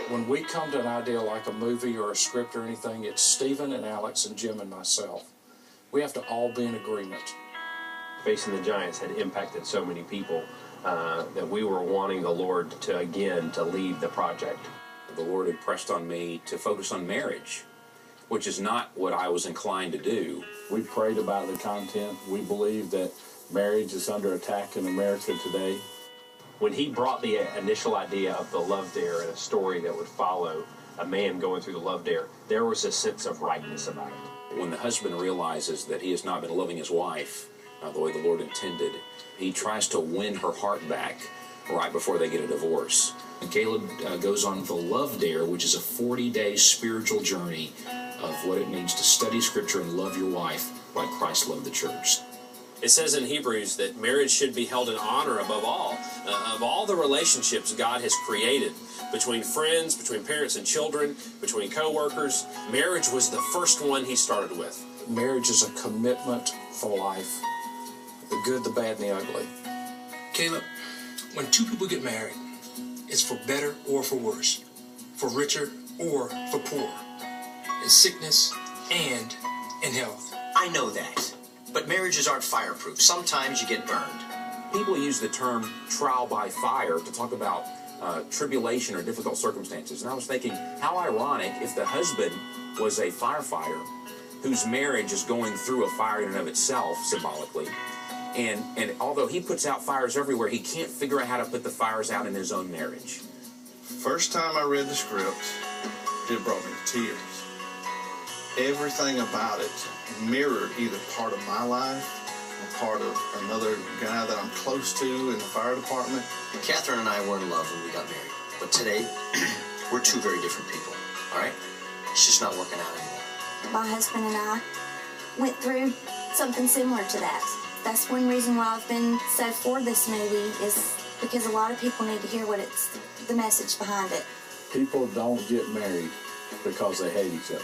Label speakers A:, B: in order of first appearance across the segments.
A: When we come to an idea like a movie or a script or anything, it's Stephen and Alex and Jim and myself. We have to all be in agreement.
B: Facing the Giants had impacted so many people that we were wanting the Lord to lead the project.
C: The Lord had pressed on me to focus on marriage, which is not what I was inclined to do.
A: We prayed about the content. We believe that marriage is under attack in America today.
B: When he brought the initial idea of the love dare and a story that would follow a man going through the love dare, there was a sense of rightness about it.
C: When the husband realizes that he has not been loving his wife the way the Lord intended, he tries to win her heart back right before they get a divorce. And Caleb goes on the love dare, which is a 40-day spiritual journey of what it means to study Scripture and love your wife like Christ loved the church.
D: It says in Hebrews that marriage should be held in honor above all. Of all the relationships God has created, between friends, between parents and children, between co-workers, marriage was the first one he started with.
A: Marriage is a commitment for life, the good, the bad, and the ugly.
E: Caleb, when two people get married, it's for better or for worse, for richer or for poor, in sickness and in health.
F: I know that, but marriages aren't fireproof. Sometimes you get burned.
C: People use the term trial by fire to talk about tribulation or difficult circumstances. And I was thinking, how ironic if the husband was a firefighter whose marriage is going through a fire in and of itself, symbolically. And although he puts out fires everywhere, he can't figure out how to put the fires out in his own marriage.
G: First time I read the script, it brought me to tears. Everything about it mirrored either part of my life or part of another guy that I'm close to in the fire department.
F: Catherine and I were in love when we got married, but today, we're two very different people, all right? It's just not working out anymore.
H: My husband and I went through something similar to that. That's one reason why I've been so for this movie, is because a lot of people need to hear what it's, the message behind it.
A: People don't get married because they hate each other.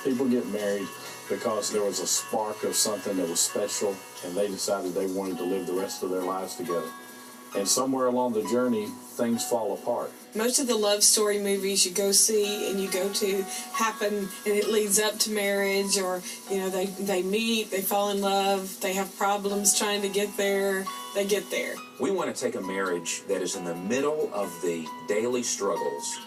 A: People get married because there was a spark of something that was special, and they decided they wanted to live the rest of their lives together. And somewhere along the journey, things fall apart.
I: Most of the love story movies you go see and you go to happen, and it leads up to marriage, or, you know, they meet, they fall in love, they have problems trying to get there, they get there.
C: We want to take a marriage that is in the middle of the daily struggles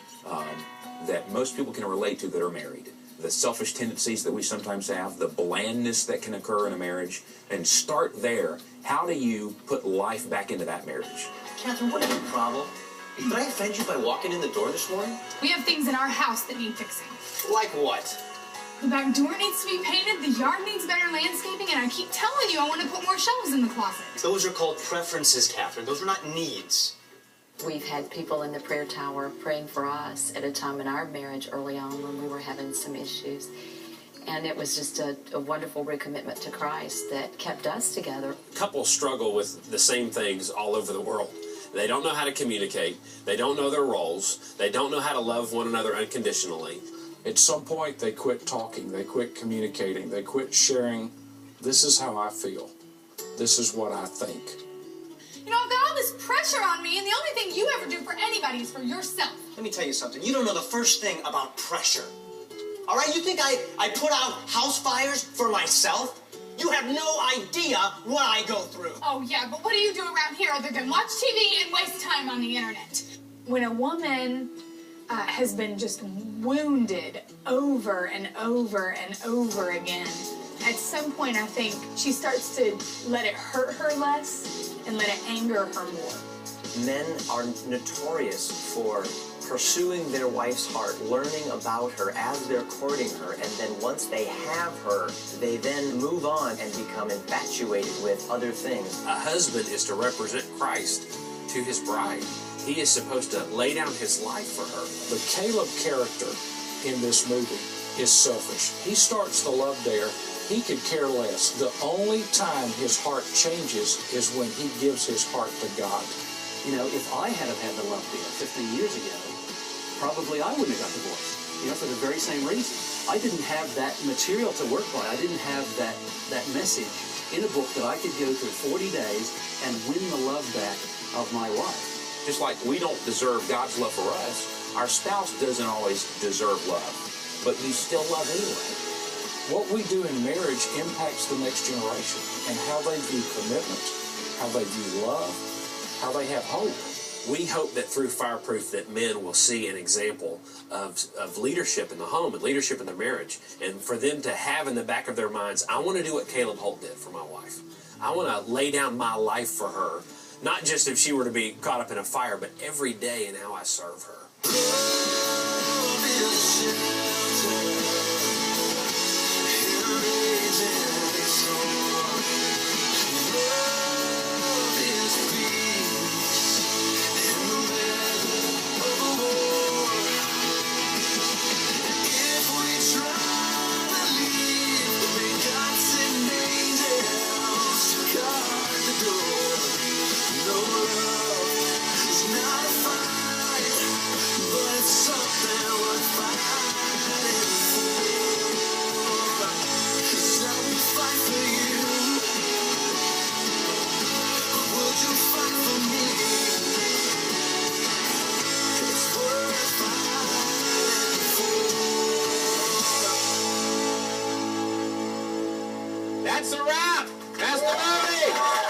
C: that most people can relate to that are married. The selfish tendencies that we sometimes have, the blandness that can occur in a marriage, and start there. How do you put life back into that marriage?
F: Catherine, what is your problem? Did I offend you by walking in the door this morning?
J: We have things in our house that need fixing.
F: Like what?
J: The back door needs to be painted, the yard needs better landscaping, and I keep telling you I want to put more shelves in the closet.
F: Those are called preferences, Catherine. Those are not needs.
K: We've had people in the prayer tower praying for us at a time in our marriage early on when we were having some issues. And it was just a wonderful recommitment to Christ that kept us together.
D: Couples struggle with the same things all over the world. They don't know how to communicate. They don't know their roles. They don't know how to love one another unconditionally.
A: At some point, they quit talking. They quit communicating. They quit sharing, this is how I feel. This is what I think.
J: You know, I've got all this pressure on me, and the only thing you ever do for anybody is for yourself.
F: Let me tell you something. You don't know the first thing about pressure. All right? You think I put out house fires for myself? You have no idea what I go through.
J: Oh, yeah, but what do you do around here other than watch TV and waste time on the internet? When a woman has been just wounded over and over and over again, at some point I think she starts to let it hurt her less and let it anger her more.
F: Men are notorious for pursuing their wife's heart, learning about her as they're courting her, and then once they have her, they then move on and become infatuated with other things.
D: A husband is to represent Christ to his bride. He is supposed to lay down his life for her.
A: The Caleb character in this movie is selfish. He starts the love dare. He could care less. The only time his heart changes is when he gives his heart to God.
L: You know, if I had have had the love dare 15 years ago, probably I wouldn't have got divorced, you know, for the very same reason. I didn't have that material to work by. I didn't have that message in a book that I could go through 40 days and win the love back of my wife.
C: Just like we don't deserve God's love for us, our spouse doesn't always deserve love. But you still love anyway.
A: What we do in marriage impacts the next generation and how they view commitment, how they view love, how they have hope.
D: We hope that through Fireproof that men will see an example of leadership in the home and leadership in their marriage, and for them to have in the back of their minds, I want to do what Caleb Holt did for my wife. I want to lay down my life for her, not just if she were to be caught up in a fire, but every day in how I serve her.
C: That's a wrap. That's the movie.